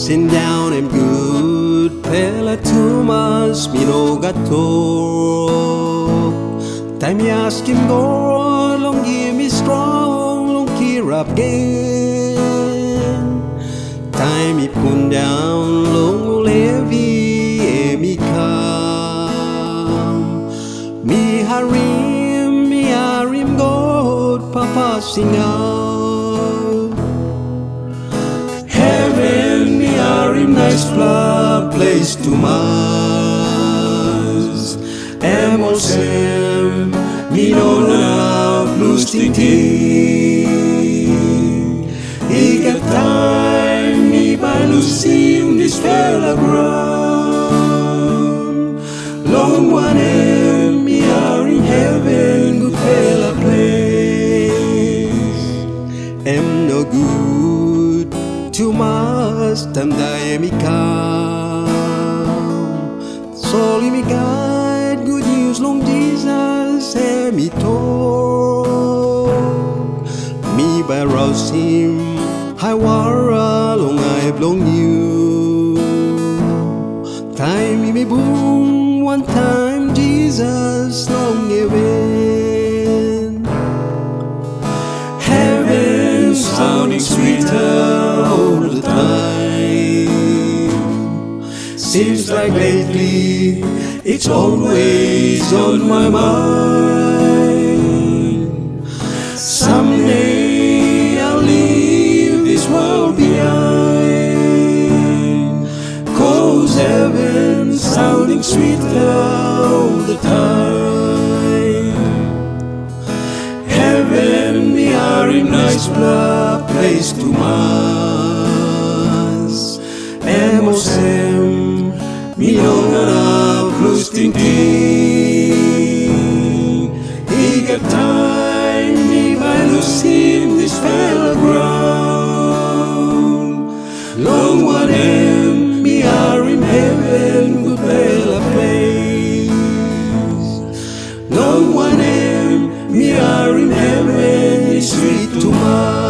Sit down and good Pela tumas minogatok Time asking God long give me strong long kirap gain Time ipun down long levi emi kam Mi harim God Papa sing out Heaven mi harim nice place to mas Emosem mi nona blues ting Ikat time mi balusim this fella ground Long one mi are in heaven good fella place Am no good to mas tamday mi kam Soli mi guide good news long Jesus mi talk Mi by rouse him high wara long I long you Time me boom one time Jesus long even Heaven sounding sweeter all the time Seems like lately it's always on my mind Someday I'll leave this world behind 'Cause heaven sounding sweeter all the time Heaven we are in nice place to mas Emosem mi nona blues ting Igat time mi balusim this fella ground Long one mi are in heaven good fella place Long one mi are in heaven is sweet to my